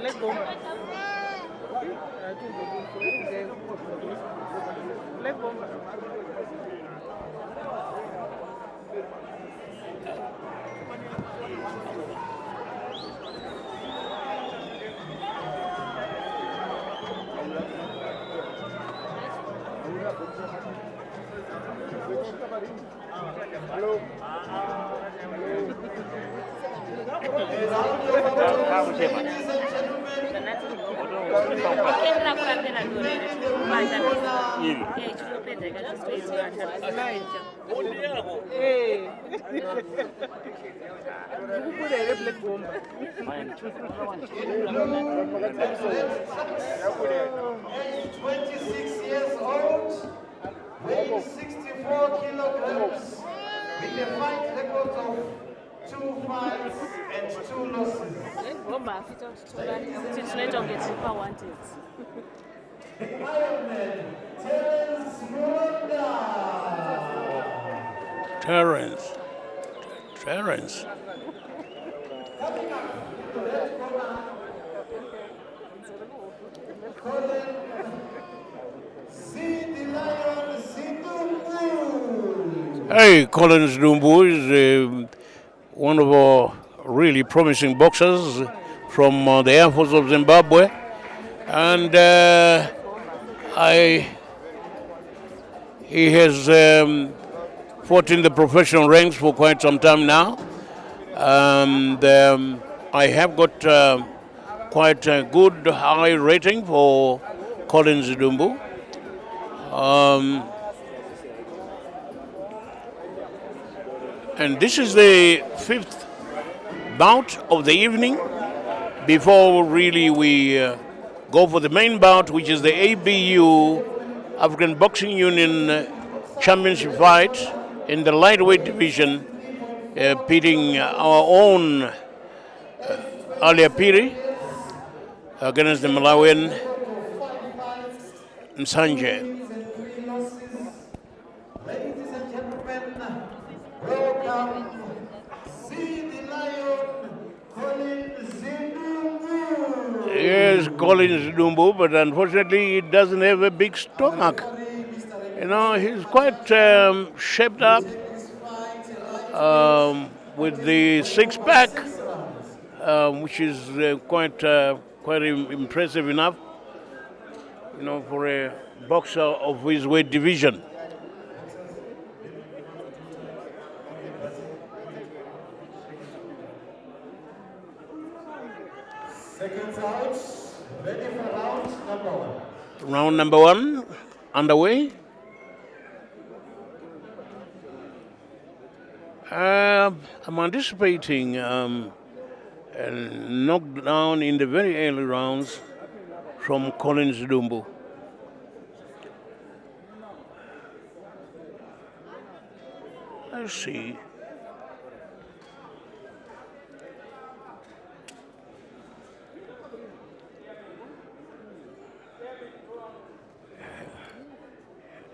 Let's go. Let's go. Hello. Age 26 years old, weighing 64 kilograms, with a fight record of 2 fights and 2 losses. Ironman, Terrence Muronda. Terrence. Collen, Zidumbu. Hey, Collen Zidumbu is one of our really promising boxers from the Air Force of Zimbabwe, and he has fought in the professional ranks for quite some time now, and I have got quite a good high rating for Collen Zidumbu. And this is the 5th bout of the evening before really we go for the main bout, which is the ABU, African Boxing Union Championship fight in the lightweight division, pitting our own Alia Piri against the Malawian Msanje. Ladies and gentlemen, welcome, see the lion, Collen Zidumbu. Yes, Collen Zidumbu, but unfortunately he doesn't have a big stomach. You know, he's quite shaped up with the six-pack, which is quite impressive enough, you know, for a boxer of his weight division. Seconds out, ready for round number 1. Round number 1 underway. I'm anticipating a knockdown in the very early rounds from Collen Zidumbu. Let's see.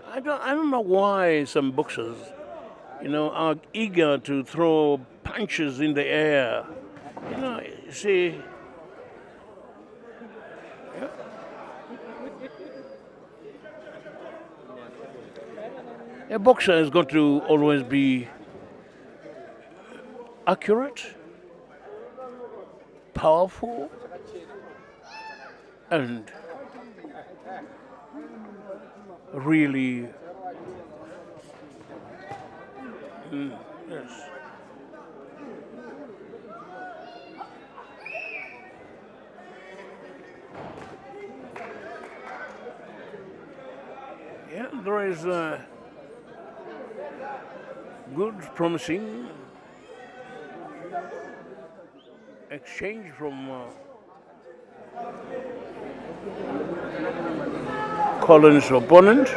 I don't know why some boxers, you know, are eager to throw punches in the air. You know, you see. Yeah. A boxer has got to always be accurate, powerful, and really, yes. Yeah, there is a good, promising exchange from Collen's opponent.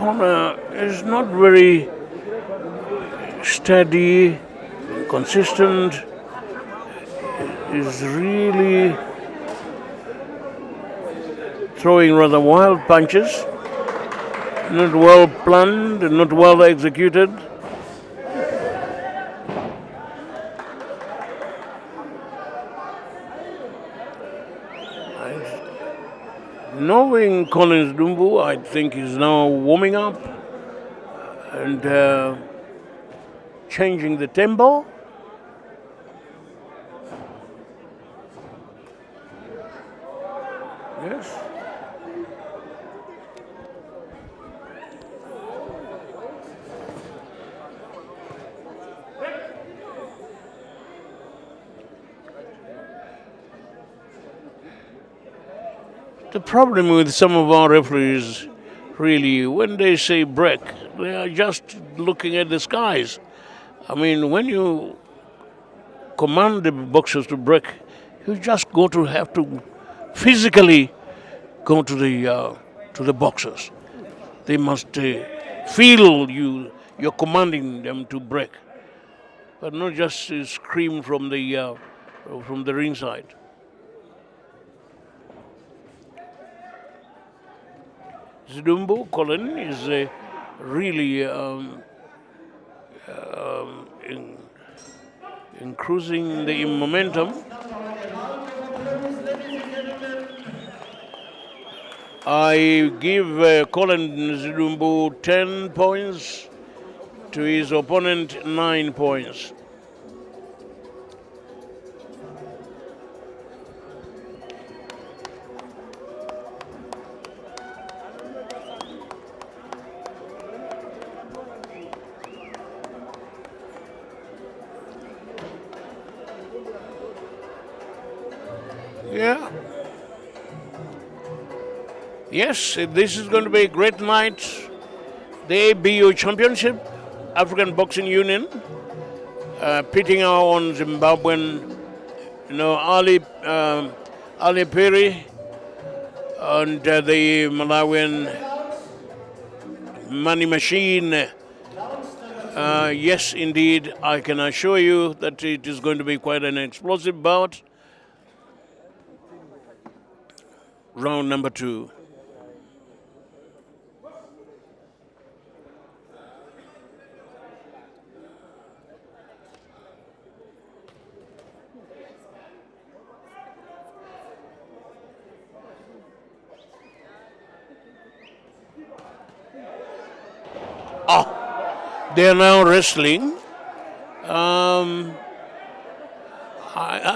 corner is not very steady, consistent. Is really throwing rather wild punches, not well planned, not well executed. Knowing Collen Zidumbu, I think he's now warming up and changing the tempo. Yes. The problem with some of our referees, really, when they say break, they are just looking at the skies. I mean, when you command the boxers to break, you just have to physically go to the boxers. They must feel you're commanding them to break, but not just scream from the ringside. Zidumbu Collen is really in cruising the momentum. I give Collen Zidumbu 10 points, to his opponent 9 points. Yeah. Yes, this is going to be a great night. The ABU Championship, African Boxing Union, pitting our own Zimbabwean, Ali Piri, and the Malawian Money Machine. Yes, indeed, I can assure you that it is going to be quite an explosive bout. Round number 2. They are now wrestling. I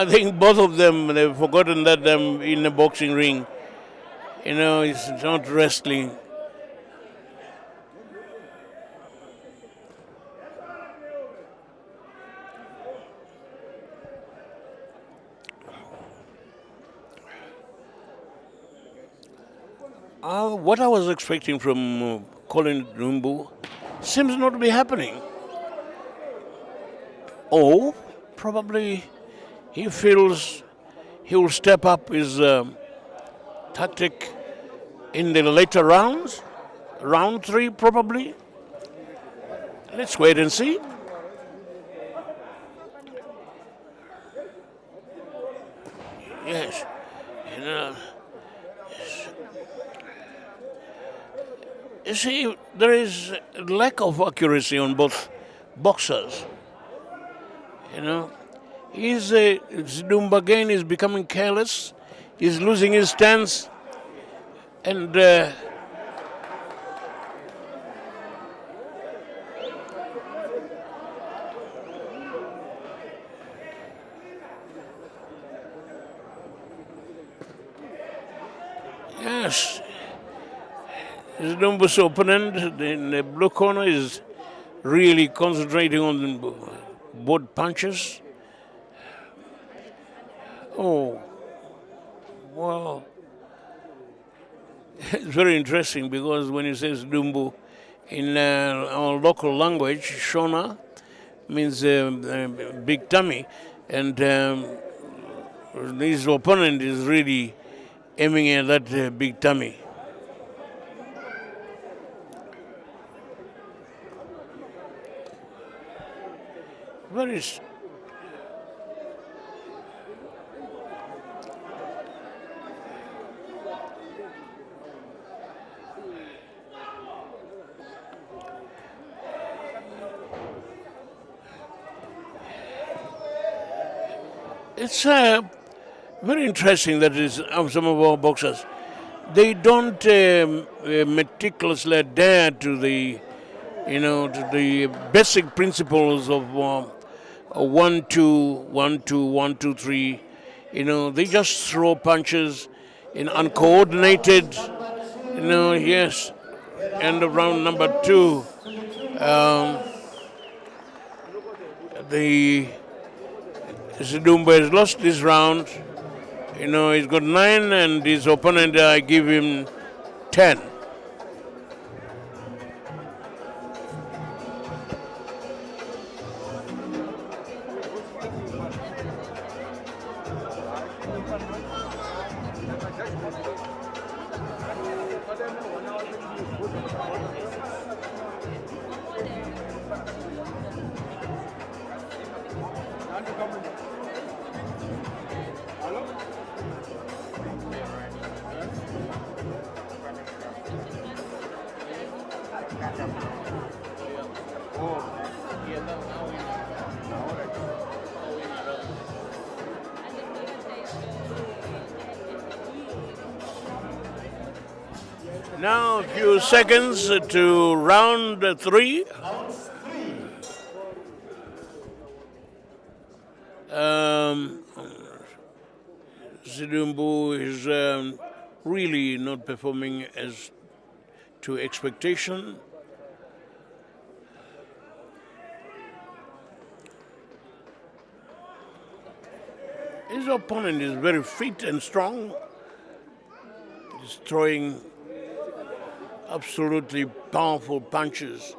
think both of them, they've forgotten that they're in a boxing ring. It's not wrestling. What I was expecting from Collen Zidumbu seems not to be happening. Or probably he feels he will step up his tactic in the later rounds, round 3 probably. Let's wait and see. Yes, you see, there is a lack of accuracy on both boxers. Zidumbu again is becoming careless. He's losing his stance, and yes, Zidumbu's opponent in the blue corner is really concentrating on both punches. Oh, well, it's very interesting because when you say Zidumbu in our local language, Shona means big tummy, and his opponent is really aiming at that big tummy. very. It's very interesting that is some of our boxers. They don't meticulously adhere to the, to the basic principles of 1-2, 1-2, 1-2-3. They just throw punches in uncoordinated. Yes. End of round number 2. The Zidumbu has lost this round. He's got 9 and his opponent, I give him 10. Now a few seconds to round 3. Zidumbu is really not performing as to expectation. His opponent is very fit and strong. He's throwing absolutely powerful punches,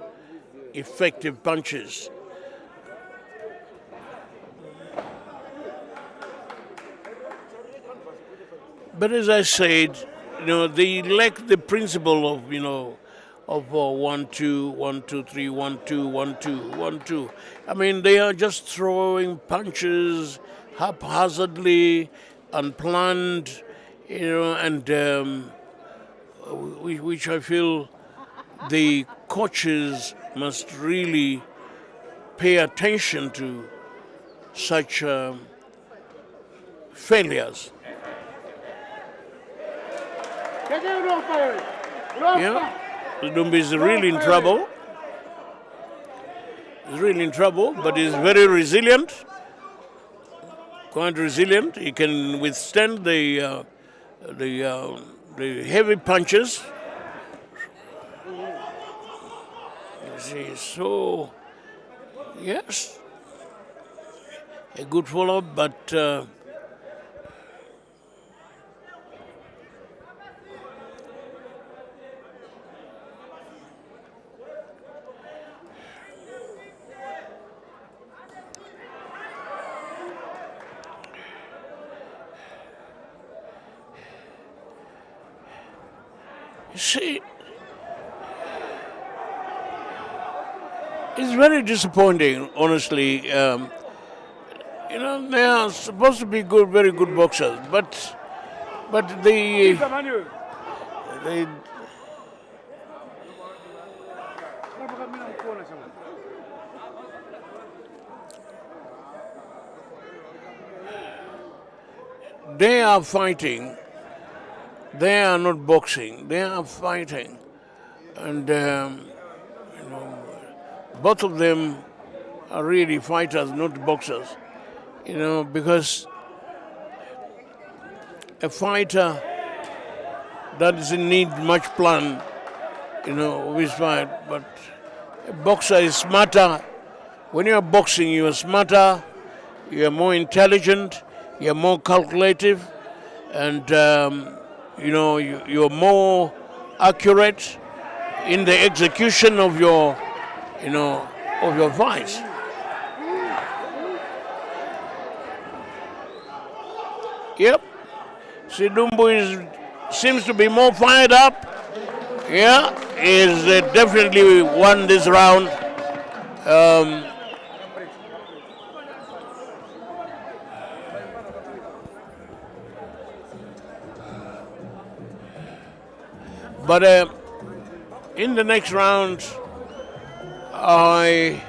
effective punches. But as I said, they lack the principle of, of 1-2, 1-2-3, 1-2, 1-2, 1-2. I mean, they are just throwing punches haphazardly, unplanned, and which I feel the coaches must really pay attention to such failures. Yeah, Zidumbu is really in trouble. He's really in trouble, but he's very resilient, quite resilient. He can withstand the heavy punches. You see, so yes, a good follow-up, but see, it's very disappointing, honestly. They are supposed to be good, very good boxers, but they are fighting. They are not boxing. They are fighting, and both of them are really fighters, not boxers. Because a fighter that doesn't need much plan, always fight. But a boxer is smarter. When you are boxing, you are smarter. You are more intelligent. You are more calculative, and you're more accurate in the execution of your, of your fights. Yep, Zidumbu seems to be more fired up. Yeah, he's definitely won this round. But in the next round, I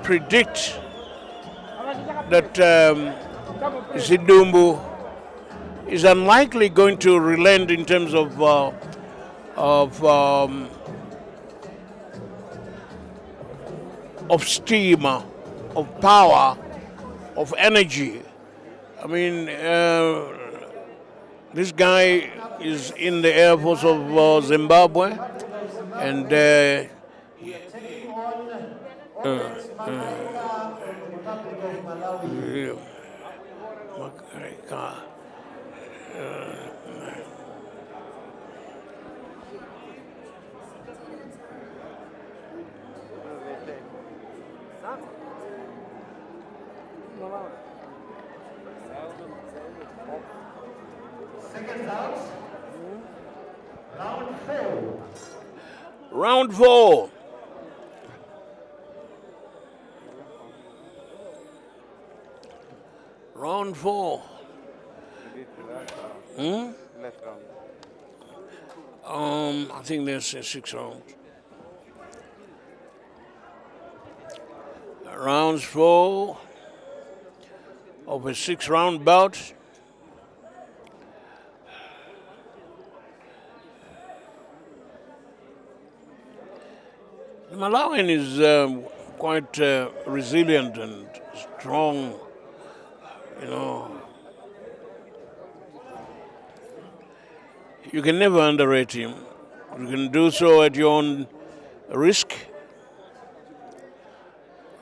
predict that Zidumbu is unlikely going to relent in terms of steam, of power, of energy. I mean, this guy is in the Air Force of Zimbabwe, and Second out. Round 4. round 4. Round 4. I think there's 6 rounds. Rounds 4 of a 6-round bout. The Malawian is quite resilient and strong, you know. You can never underrate him. You can do so at your own risk.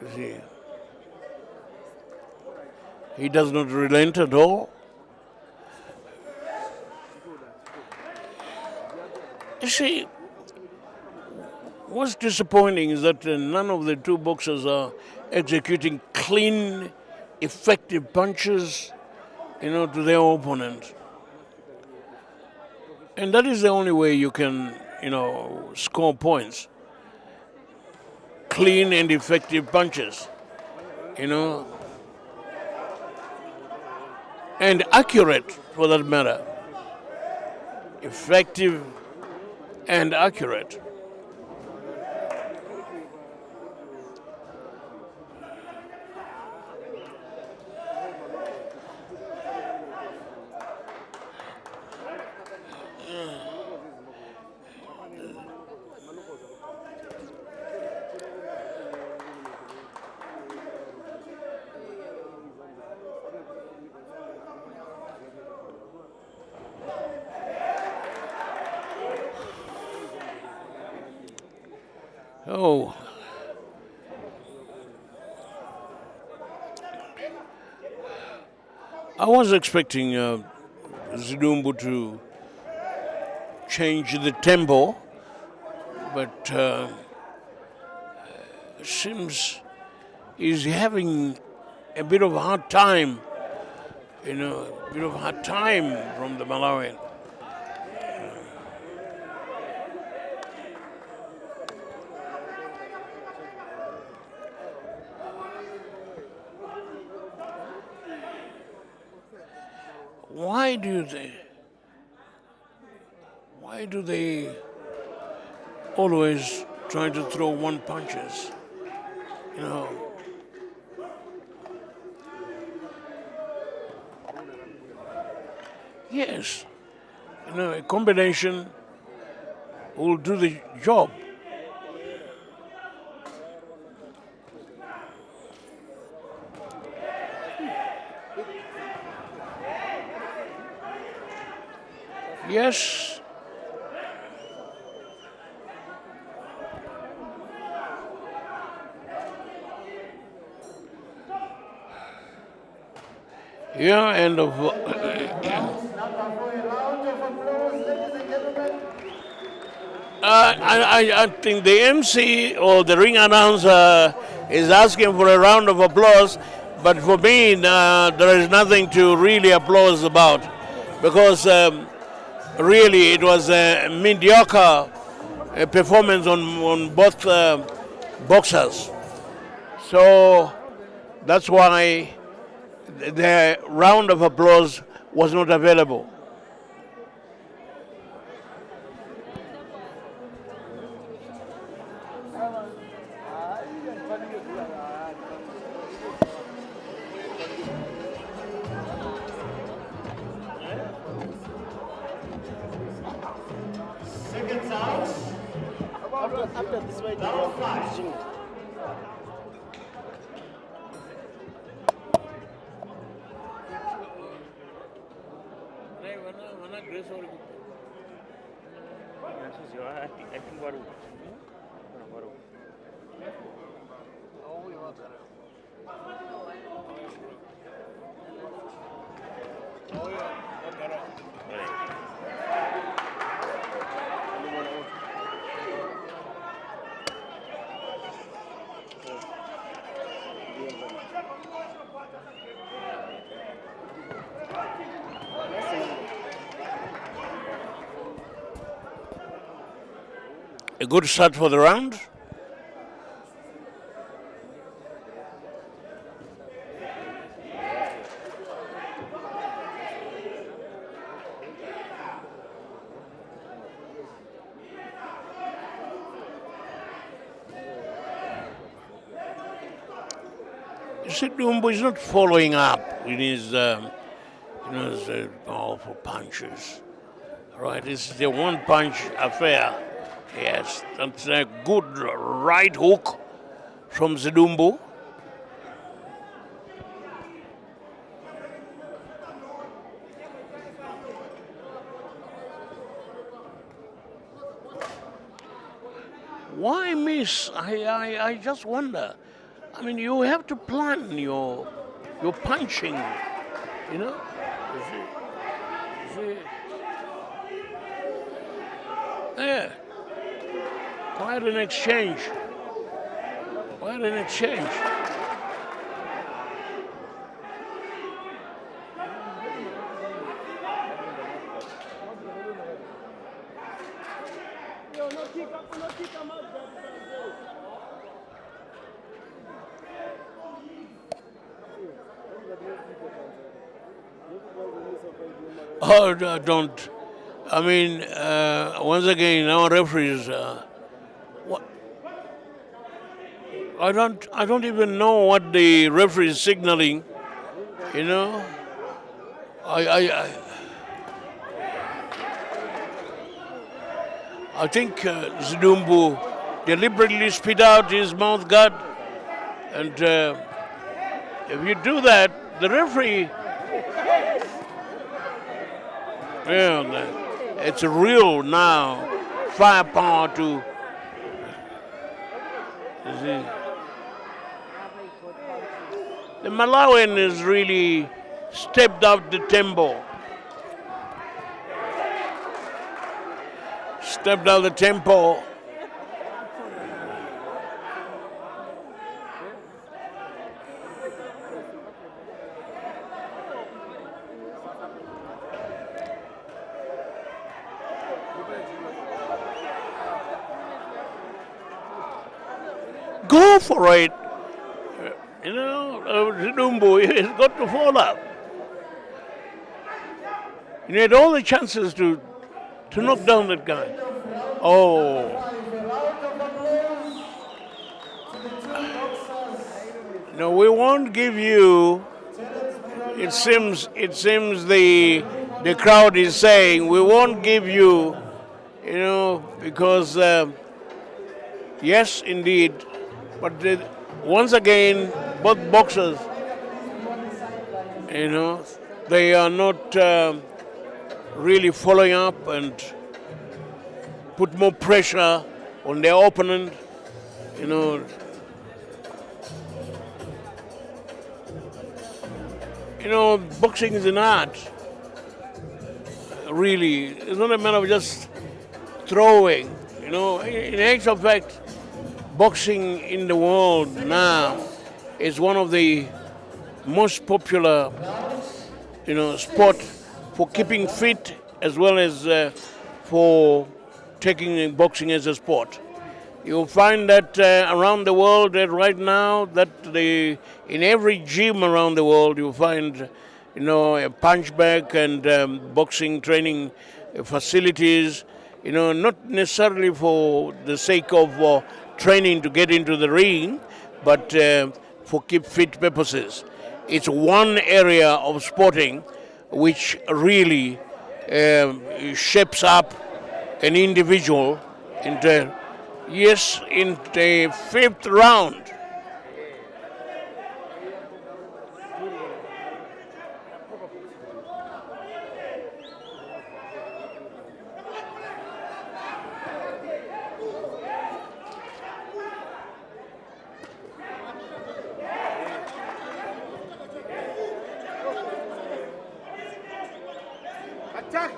You see, he does not relent at all. You see, what's disappointing is that none of the two boxers are executing clean, effective punches, you know, to their opponent. And that is the only way you can, you know, score points. Clean and effective punches, you know, and accurate for that matter. Effective and accurate. Oh, I was expecting Zidumbu to change the tempo, but seems he's having a bit of a hard time, you know, a bit of a hard time from the Malawian. Why do they always try to throw one punches? You know. Yes. You know, a combination will do the job. Yes. Yeah, and of I think the MC or the ring announcer is asking for a round of applause, but for me, there is nothing to really applause about, because really it was a mediocre performance on both boxers. So that's why the round of applause was not available. After this fight, Round 5. A good start for the round. Zidumbu is not following up with his, his powerful punches. Right, this is the one-punch affair. Yes, that's a good right hook from Zidumbu. Why miss? I just wonder. I mean, you have to plan your punching, you know. Yeah. Quite an exchange. Quite an exchange. Oh, don't. I mean, once again, our referees. I don't even know what the referee is signaling. You know, I think Zidumbu deliberately spit out his mouth guard, and if you do that, the referee, it's a real now firepower to. The Malawian has really stepped up the tempo. Stepped up the tempo. Go for it. You know, Zidumbu has got to fall up. He had all the chances to knock down that guy. Oh. No, we won't give you. It seems the crowd is saying we won't give you, because yes, indeed, but once again, both boxers, they are not really following up and put more pressure on their opponent, boxing is an art. Really, it's not a matter of just throwing. In actual fact, boxing in the world now is one of the most popular, sport for keeping fit as well as for taking boxing as a sport. You'll find that around the world that right now that in every gym around the world you'll find a punch bag and boxing training facilities, not necessarily for the sake of training to get into the ring, but for keep fit purposes. It's one area of sporting which really shapes up an individual into Yes, in the 5th round. Attack!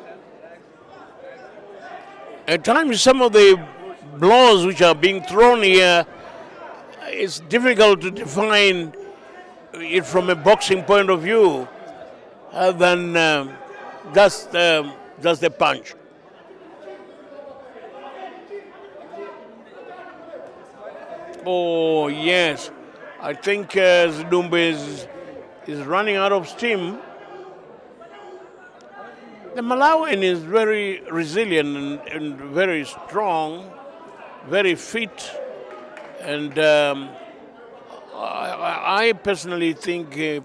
At times, some of the blows which are being thrown here, it's difficult to define it from a boxing point of view than just a punch. Oh yes, I think Zidumbu is running out of steam. The Malawian is very resilient and very strong, very fit, and I personally think is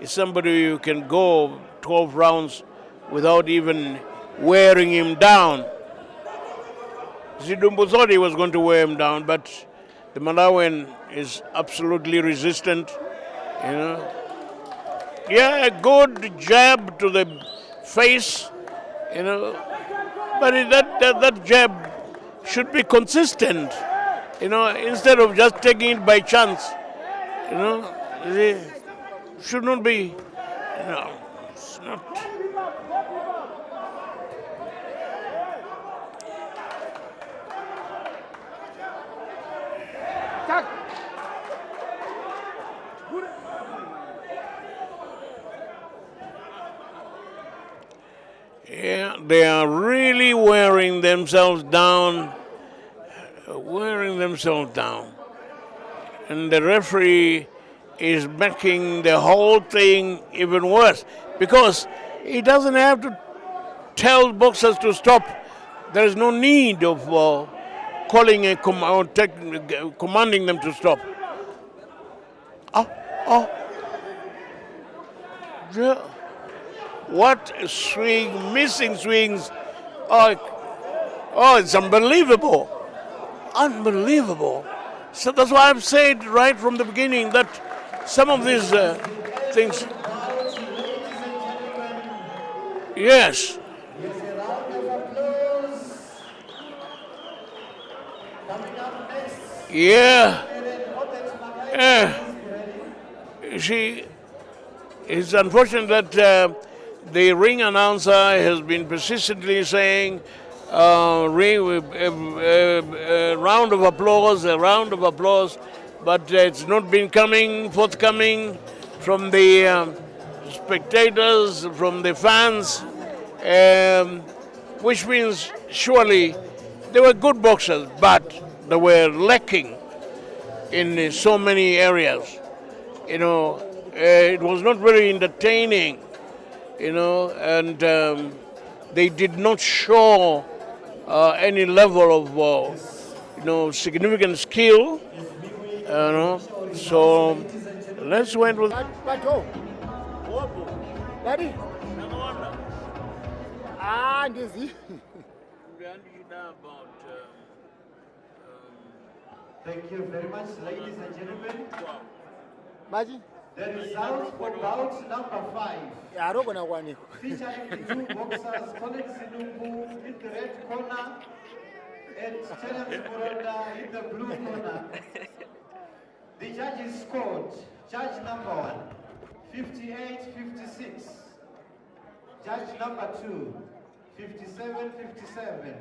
somebody who can go 12 rounds without even wearing him down. Zidumbu thought he was going to wear him down, but the Malawian is absolutely resistant. You know, yeah, a good jab to the face. You know, but that jab should be consistent. You know, instead of just taking it by chance. You know, it should not be. You know, it's not. Attack! Yeah, they are really wearing themselves down. And the referee is making the whole thing even worse because he doesn't have to tell boxers to stop. There is no need of calling commanding them to stop. Yeah. What a swing, missing swings. Oh, it's unbelievable. Unbelievable. So that's why I've said right from the beginning that some of these things. Yes. Here's a round of applause. Coming up next, Yeah. Terrence. See, it's unfortunate that the ring announcer has been persistently saying round of applause, a round of applause, but it's not been forthcoming from the spectators, from the fans, which means surely they were good boxers, but they were lacking in so many areas. You know, it was not very entertaining, you know, and they did not show any level of, significant skill, you know. So let's wait with. Daddy? Ndizi. Thank you very much, ladies and gentlemen. Baji? The results for bout number 5. Yaroko na kwani. Featuring the two boxers, Collen Zidumbu in the red corner and Terrence Muronda in the blue corner. The judges scored. Judge number 1, 58-56. Judge number 2, 57-57.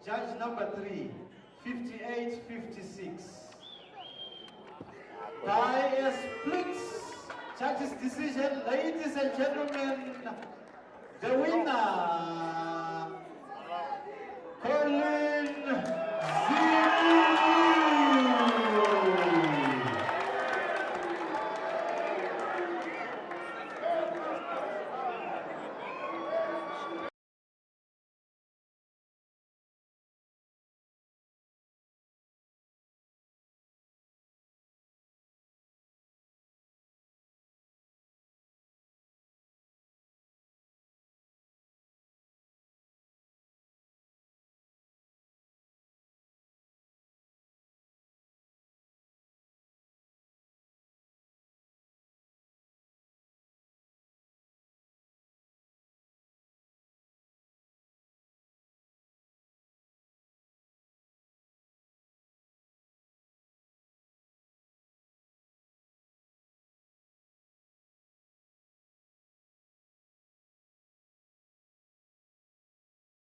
Judge number 3, 58-56. By a split judge's decision, ladies and gentlemen, the winner